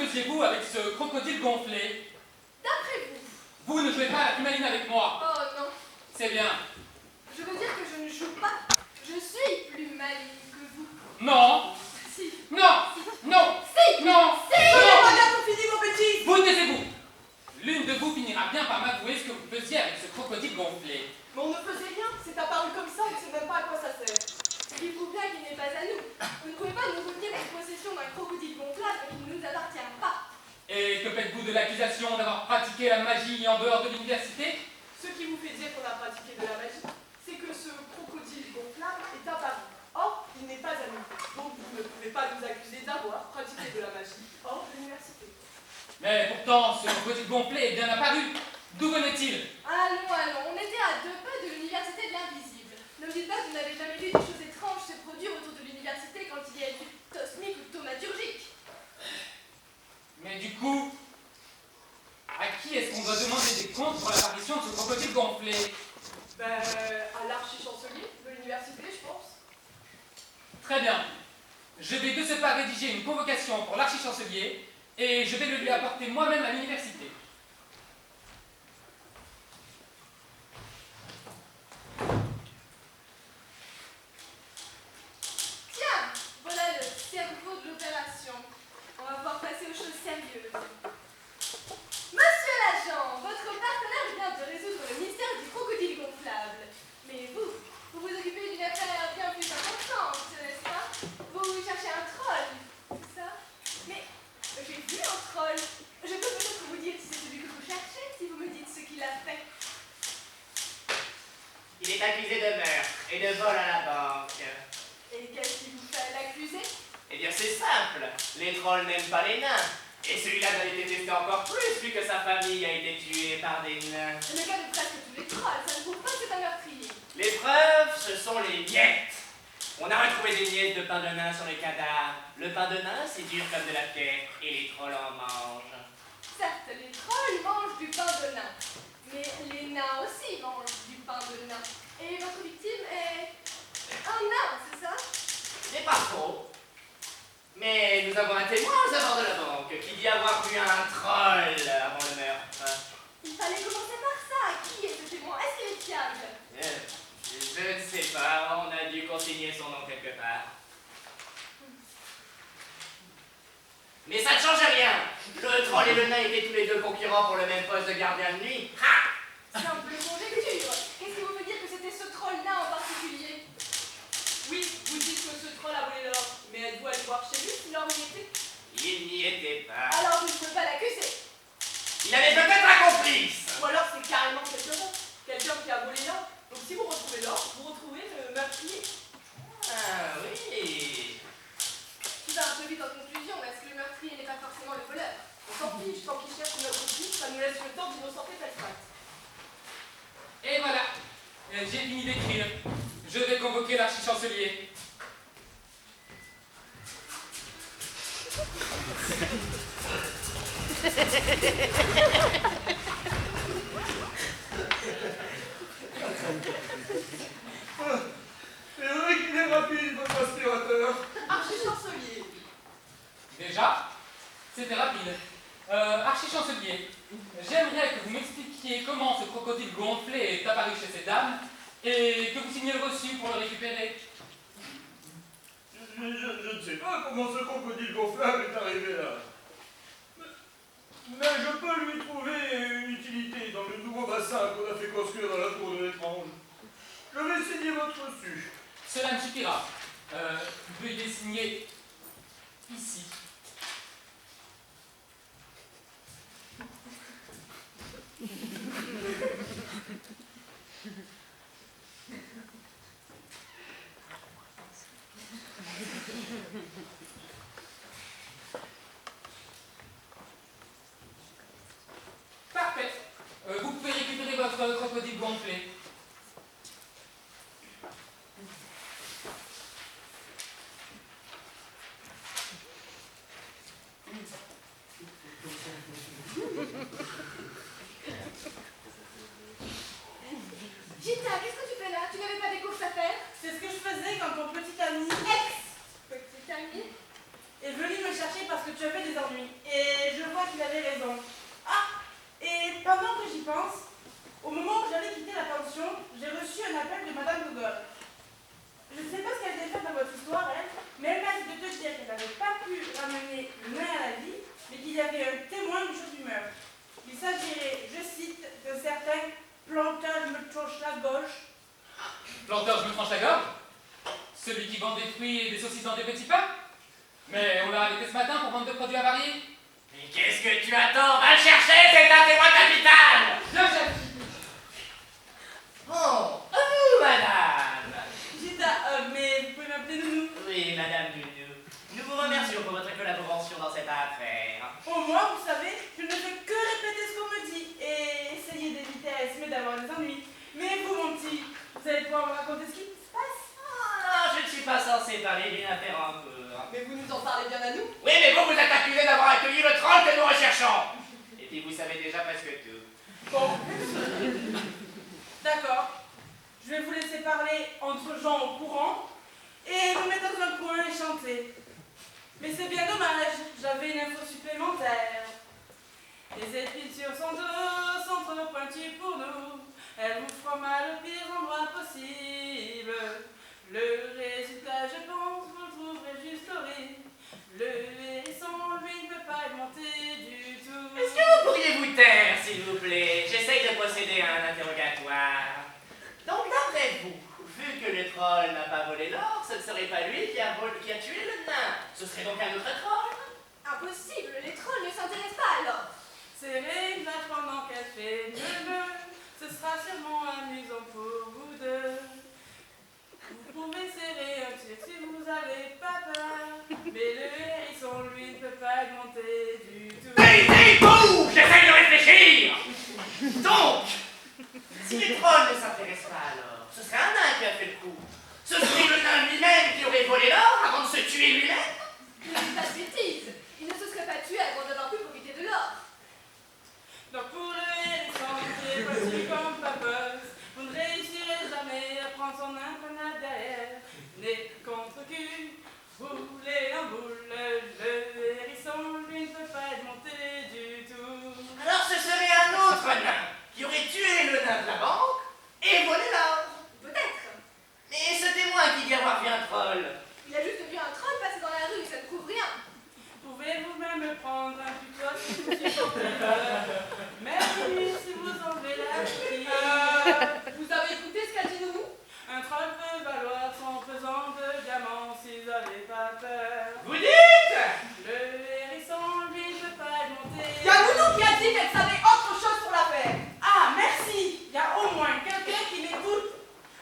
faisiez-vous avec ce crocodile gonflé? D'après vous. Vous ne jouez pas à la plumaline avec moi. Oh non. C'est bien. Je veux dire que je ne joue pas. Je suis plus maligne que vous. Non. Si. Non. Non. Si. Non. Si. Non. Regarde, on finit vos bêtises. Vous taisez-vous. L'une de vous finira bien par m'avouer ce que vous faisiez avec ce crocodile gonflé. Mais on ne faisait rien. C'est apparu comme ça. On ne sait même pas à quoi ça sert. Dites-vous bien qu'il n'est pas à nous. Vous ne pouvez pas nous retenir en possession d'un crocodile gonflable qui ne nous appartient pas. Et que faites-vous de l'accusation d'avoir pratiqué la magie en dehors de l'université? Ce qui vous fait dire qu'on a pratiqué de la magie, c'est que ce crocodile gonflable est apparu. Or, il n'est pas à nous. Donc, vous ne pouvez pas nous accuser d'avoir pratiqué de la magie hors de l'université. Mais pourtant, ce crocodile gonflé est bien apparu. D'où venait-il? Allons, allons, on était à 2 pas de l'université de l'invisible. Ne me dites pas que vous n'avez jamais vu des choses étranges se produire autour de l'université quand il y a du cosmique ou thaumaturgique. Mais du coup, à qui est-ce qu'on doit demander des comptes pour l'apparition de ce crocodile gonflé? Ben, à l'archi-chancelier de l'université, je pense. Très bien. Je vais de ce pas rédiger une convocation pour l'archi-chancelier et je vais le lui apporter moi-même à l'université. Tiens, voilà le cerveau de l'opération. On va pouvoir passer aux choses sérieuses. Monsieur l'agent, votre partenaire vient de résoudre le mystère du crocodile gonflable. Mais vous vous occupez d'une affaire bien plus importante, n'est-ce pas? Vous cherchez un troll, c'est ça? Mais j'ai vu un troll. Je peux peut-être vous dire si c'est celui que vous cherchez, si vous me dites ce qu'il a fait. Il est accusé de meurtre et de vol à la banque. Et qu'est-ce qui vous fait l'accuser? Eh bien c'est simple, les trolls n'aiment pas les nains. Et celui-là doit les détester encore plus vu que sa famille a été tuée par des nains. C'est le cas de presque tous les trolls, ça ne prouve pas que c'est un meurtrier. Les preuves, ce sont les miettes. On a retrouvé des miettes de pain de nain sur les cadavres. Le pain de nain, c'est dur comme de la pierre et les trolls en mangent. Certes, les trolls mangent du pain de nain, mais les nains aussi mangent du pain de nain. Et votre victime est un nain, c'est ça? C'est pas faux. Mais nous avons un témoin aux abords de la banque qui dit avoir vu un troll avant le meurtre. Il fallait commencer par ça. Qui est ce témoin? Est-ce qu'il est fiable? Je ne sais pas, on a dû consigner son nom quelque part. Mais ça ne change rien. Le troll et le nain étaient tous les deux concurrents pour le même poste de gardien de nuit. Ha! Simple conjecture. Qu'est-ce qui vous veut dire que c'était ce troll nain en particulier? Oui, vous dites que ce troll a volé l'or. Mais êtes-vous allé voir chez lui si l'or y était? Il n'y était pas. Alors vous ne pouvez pas l'accuser. Il avait peut-être un complice. Ou alors c'est carrément quelqu'un qui a volé l'or. Donc si vous retrouvez l'or, vous retrouvez le meurtrier. Ah oui. Tout va un peu vite en conclusion. Est-ce que le meurtrier n'est pas forcément le voleur? On s'en fiche, tant qu'il cherche notre complice, ça nous laisse le temps d'innocenter Felstrat. Et voilà. J'ai fini d'écrire. Je vais convoquer l'archi-chancelier. C'est vrai qu'il est rapide, votre aspirateur. Archi-chancelier. Déjà, c'était rapide. Archi-chancelier, j'aimerais que vous m'expliquiez comment ce crocodile gonflé est apparu chez ces dames et que vous signiez le reçu pour le récupérer. Je ne sais pas comment ce crocodile gonflable est arrivé là. Mais je peux lui trouver une utilité dans le nouveau bassin qu'on a fait construire dans la tour de l'étrange. Je vais signer votre reçu. Cela me suffira. Veuillez signer ici. Parfait. Vous pouvez récupérer votre crocodile gonflé. Gita, qu'est-ce que tu fais là? Tu n'avais pas des courses à faire? C'est ce que je faisais quand ton petit ami Ex-petit ami est venu me chercher parce que tu avais des ennuis. Et je vois qu'il avait raison. Ah, et pendant que j'y pense, au moment où j'allais quitter la pension, j'ai reçu un appel de Madame Gogol. Je ne sais pas ce qu'elle devait faire dans votre histoire, elle, mais elle m'a dit de te dire qu'elle n'avait pas pu ramener le nain à la vie, mais qu'il y avait un témoin du jeu du meurtre. Il s'agirait, je cite, d'un certain planteur me tranche la gauche. Planteur, je me tranche la gorge? Celui qui vend des fruits et des saucisses dans des petits pains? Mais on l'a arrêté ce matin pour vendre de produits avariés. Mais qu'est-ce que tu attends? Va le chercher, c'est un témoin capital! Bien, chef. Oh, à vous, madame! Gita, mais vous pouvez m'appeler Nounou. Oui, madame Nounou. Nous vous remercions pour votre collaboration dans cette affaire. Au moins, vous savez, je ne fais que répéter ce qu'on me dit et essayer d'éviter à Esmé d'avoir des ennuis. Mais vous, mon petit, vous allez pouvoir me raconter ce qui se passe? Oh non, je ne suis pas censé parler d'une affaire en cours. Mais vous nous en parlez bien à nous. Oui, mais vous êtes accusé d'avoir accueilli le troll que nous recherchons. Et puis vous savez déjà presque tout. Bon. D'accord. Je vais vous laisser parler entre gens au courant et vous mettre dans un coin et chanter. Mais c'est bien dommage, j'avais une info supplémentaire. Les écritures sont douces, sont trop pointues pour nous. Elles vous feront mal au pire endroit possible. Le résultat, je pense, vous le trouverez juste horrible. Le hérisson, lui, ne peut pas y monter du tout. Est-ce que vous pourriez vous taire, s'il vous plaît? J'essaye de procéder à un interrogatoire. Donc, d'après vous, vu que le troll n'a pas volé l'or, ce ne serait pas lui qui a tué le nain. Ce serait donc un autre troll? Impossible, les trolls ne s'intéressent pas alors. Serrez une vache pendant qu'elle fait neuf, ce sera sûrement amusant pour vous deux. Vous pouvez serrer un tir si vous avez pas peur, mais le hérisson, lui, ne peut pas y monter du tout. Taisez-vous! J'essaye de réfléchir! Donc, si les trolls ne s'intéressent pas alors, ce serait un nain qui a fait le coup. Ce serait le nain lui-même qui aurait volé l'or avant de se tuer lui-même. Ne dites pas de bêtises. Il ne se serait pas tué avant d'avoir pu profiter de l'or. Donc pour le hérisson qui est petit comme papeuse, vous ne réussirez jamais à prendre son imprenable derrière. Né contre cul, roulé en boule, le hérisson, lui, ne peut pas être monté du tout. Alors ce serait un autre nain qui aurait tué le nain de la banque et volé l'or. Peut-être. Mais ce témoin qui dit avoir vu un troll. Il a juste vu un troll passer dans la rue, ça ne prouve rien. Pouvez-vous même prendre un tutoie si vous y sentez Merci si vous enlevez la vie. Vous avez écouté ce qu'a dit Nounou? Un troll peut valoir son pesant de diamants si vous n'avez pas peur. Vous dites? Le hérisson, lui, ne peut pas être monté. Il y a Nounou qui a dit qu'elle savait autre chose sur l'affaire. Ah, merci. Il y a au moins quelqu'un qui m'écoute.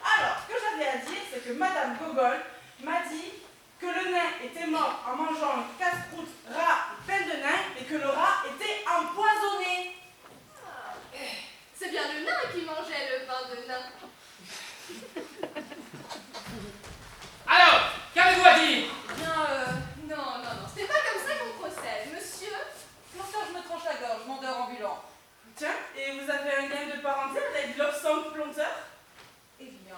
Alors, ce que j'avais à dire, c'est que Madame Gogol m'a dit que le nain était mort en mangeant un casse-croûte rat plein de nains et que le rat était empoisonné. Ah, c'est bien le nain qui mangeait le pain de nain. Alors, qu'avez-vous à dire? Bien, non, c'était pas comme ça qu'on procède. Monsieur, Planteur, je me tranche la gorge, vendeur ambulant. Tiens, et vous avez un lien de parenté avec l'obscène planteur? Eh bien,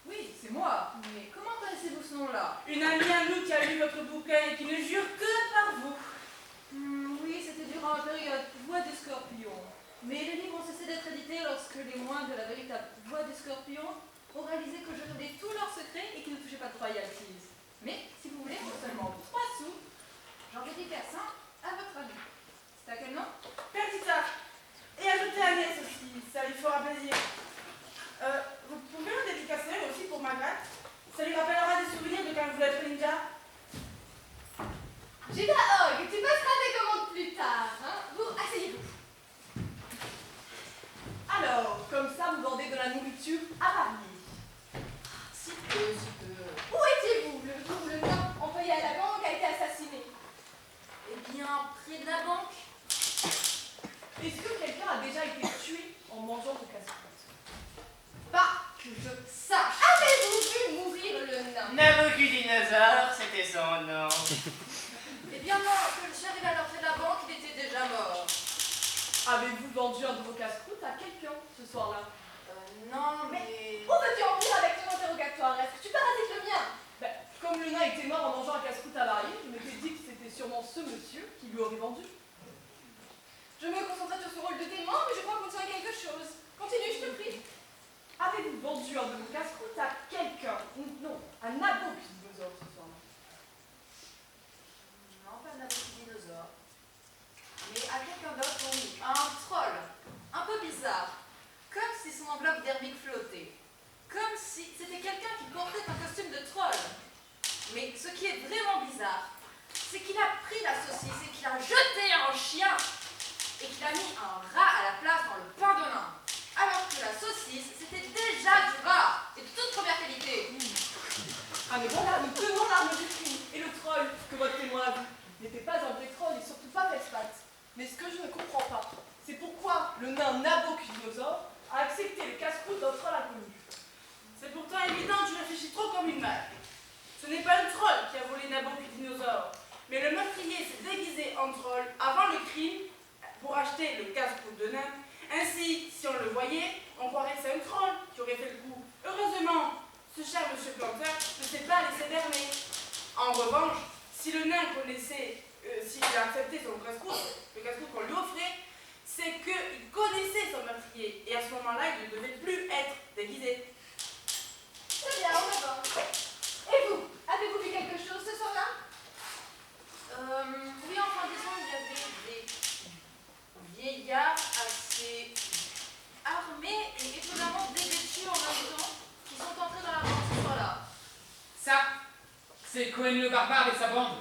oui, c'est moi. Mais comment connaissez-vous ce nom-là? Une amie à nous qui a lu votre bouquin et qui ne jure que par vous. Oui, c'était durant la période Voix des Scorpions. Mais les livres ont cessé d'être édités lorsque les moines de la véritable Voix des Scorpions ont réalisé que je tenais tous leurs secrets et qu'ils ne touchaient pas de royalties. Mais, si vous voulez, pour seulement 3 sous, j'en dédicace un à votre ami. C'est à quel nom? Perdita. Et ajoutez Agnès aussi, ça lui fera plaisir. Vous pouvez me dédicacer aussi pour Magat. Ça lui rappellera des souvenirs de quand vous êtes ninja. Gita Hogg, tu passeras tes commandes plus tard, hein. Vous, asseyez-vous. Alors, comme ça, vous vendez de la nourriture avariée. Si peu. Où étiez-vous le jour où le nain employé à la banque a été assassiné? Eh bien, près de la banque. Est-ce que quelqu'un a déjà été tué en mangeant de casse-croûte? Pas que je sache. Avez-vous vu mourir le nain? Nabucodonosor, c'était son nom. Eh bien non, quand je suis arrivée à l'entrée de la banque, il était déjà mort. Avez-vous vendu un de vos casse-croûtes à quelqu'un ce soir-là? Non, mais... Où veux-tu en venir avec ton interrogatoire? Est-ce que tu parasites le mien? Ben, comme le nain était mort en mangeant un casse-croûte avarié, je m'étais dit que l'aurais vendu. Je me concentrais sur ce rôle de témoin, mais je crois qu'on tient quelque chose. Continue, je te prie. Avez-vous vendu un de vos casse-croûtes à quelqu'un? Non, un Nabucodonosor ce soir. Non, pas un dinosaure. Mais à quelqu'un d'autre, oui. Un troll. Un peu bizarre. Comme si son enveloppe dermique flottait. Comme si c'était quelqu'un qui portait un costume de troll. Mais ce qui est vraiment bizarre, c'est qu'il a pris la saucisse et qu'il a jeté un chien. Et qu'il a mis un rat à la place dans le pain de nain. Alors que la saucisse, c'était déjà du rat. Et de toute première qualité. Ah mais voilà, nous tenons l'arme du crime. Et le troll que votre témoin a vu n'était pas un vrai troll et surtout pas Vespat. Mais ce que je ne comprends pas, c'est pourquoi le nain Nabucodonosor a accepté le casse-croûte d'un troll inconnu. C'est pourtant évident, tu réfléchis trop comme une mère. Ce n'est pas le troll qui a volé Nabucodonosor, mais le meurtrier s'est déguisé en troll avant le crime pour acheter le casse-croûte de nain. Ainsi, si on le voyait, on croirait que c'est un troll qui aurait fait le coup. Heureusement, ce cher monsieur Planteur ne s'est pas laissé berner. En revanche, si le nain connaissait, s'il a accepté son casse-croûte, le casse-croûte qu'on lui offrait, c'est qu'il connaissait son meurtrier. Et à ce moment-là, il ne devait plus être déguisé. Très bien, on avance. Et vous, avez-vous vu quelque chose ce soir-là? Oui, enfin, disons, il y avait des vieillards assez armés et étonnamment dévêtus en même temps qui sont entrés dans la banque ce soir-là. Ça, c'est Cohen le barbare et sa bande.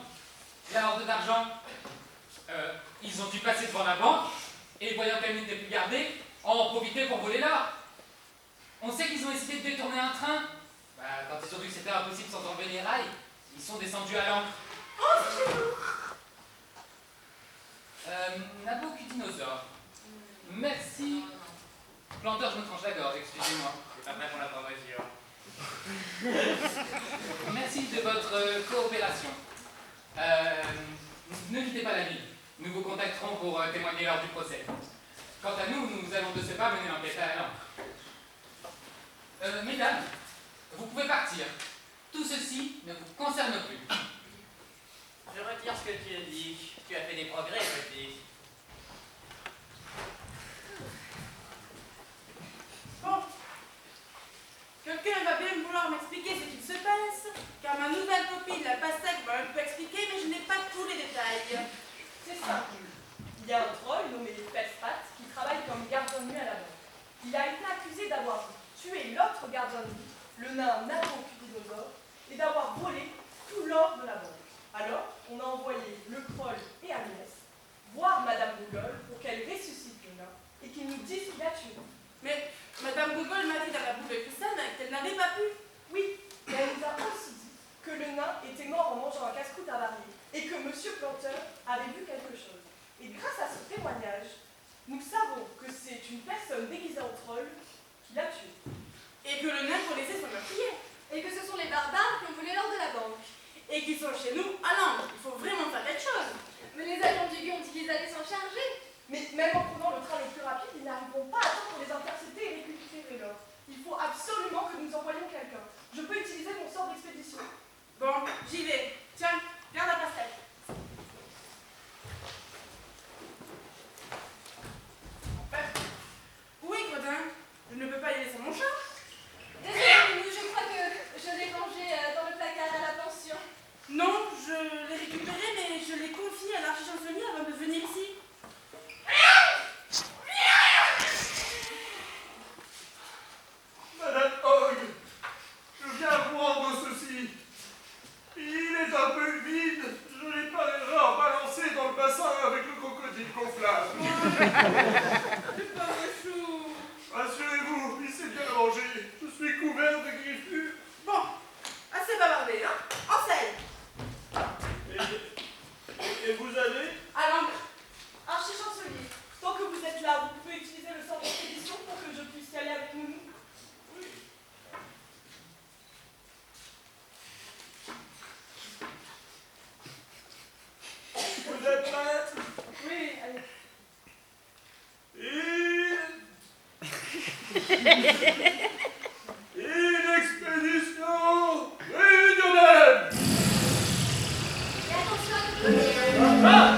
La horde d'argent. Ils ont dû passer devant la banque et, voyant qu'elle n'était plus gardée, en profiter pour voler l'or. On sait qu'ils ont essayé de détourner un train. Quand ils ont vu que c'était impossible sans enlever les rails, ils sont descendus à l'ancre. Oh, c'est chez nous. Nabucodonosor. Merci. Planteur, je me tranche la gorge, excusez-moi. C'est pas vrai pour la promotion. Merci de votre coopération. Ne quittez pas la ville. Nous vous contacterons pour témoigner lors du procès. Quant à nous, nous allons de ce pas mener l'enquête à l'ancre. Mesdames, vous pouvez partir. Tout ceci ne vous concerne plus. Je retire ce que tu as dit. Tu as fait des progrès, petit. Bon. Quelqu'un va bien vouloir m'expliquer ce qu'il se passe, car ma nouvelle copine, la pastèque, m'a un peu expliqué, mais je n'ai pas tous les détails. C'est simple. Il y a un troll nommé Vespat qui travaille comme gardien de nuit à la banque. Il a été accusé d'avoir tué l'autre gardien de nuit, le nain Nabucodonosor, et d'avoir volé tout l'or de la banque. Alors, on a envoyé le troll et Agnès voir Madame Google pour qu'elle ressuscite le nain et qu'il nous dise qu'il a tué. Mais Madame Google m'a dit dans la boule de cristal qu'elle n'avait pas pu. Oui, mais elle nous a aussi dit que le nain était mort en mangeant un casse-croûte avarié et que Monsieur Planteur avait vu quelque chose. Et grâce à ce témoignage, nous savons que c'est une personne déguisée en troll qui l'a tué. Et que le nain connaissait son meurtrier. Et que ce sont les barbares qui ont volé l'or de la banque. Et qu'ils sont chez nous à Langres. Il faut vraiment faire quelque chose. Mais les agents du guet ont dit qu'ils allaient s'en charger. Mais même en prenant le train le plus rapide, ils n'arriveront pas à temps pour les intercepter et récupérer l'or. Il faut absolument que nous envoyions quelqu'un. Je peux utiliser mon sort d'expédition. Bon, j'y vais. Tiens, garde la pastèque. Oui, Gredin, je ne peux pas y laisser mon chat. Désolée, je crois que je l'ai rangé dans le placard à la pension. Non, je l'ai récupéré, mais je l'ai confié à l'archichancelier avant de venir ici. Madame Hogg, je viens prendre ceci. Il est un peu vide. Je l'ai pas déjà balancé dans le bassin avec le crocodile gonflable. Le pauvre chou. Rassurez-vous, il s'est bien rangé. Je suis couvert de griffures. Bon, assez bavardé, hein. Enseigne. Et vous allez? À Langres. Archichancelier, tant que vous êtes là, vous pouvez utiliser le sort d'expédition pour que je puisse y aller avec nous. Oui. Vous êtes prête? Oui, allez. Une expédition réunionnelle. Et attention à ne Ah!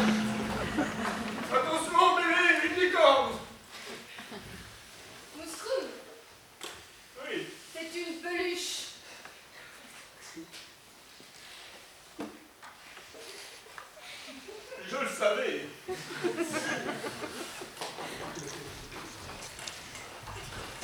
Je le savais.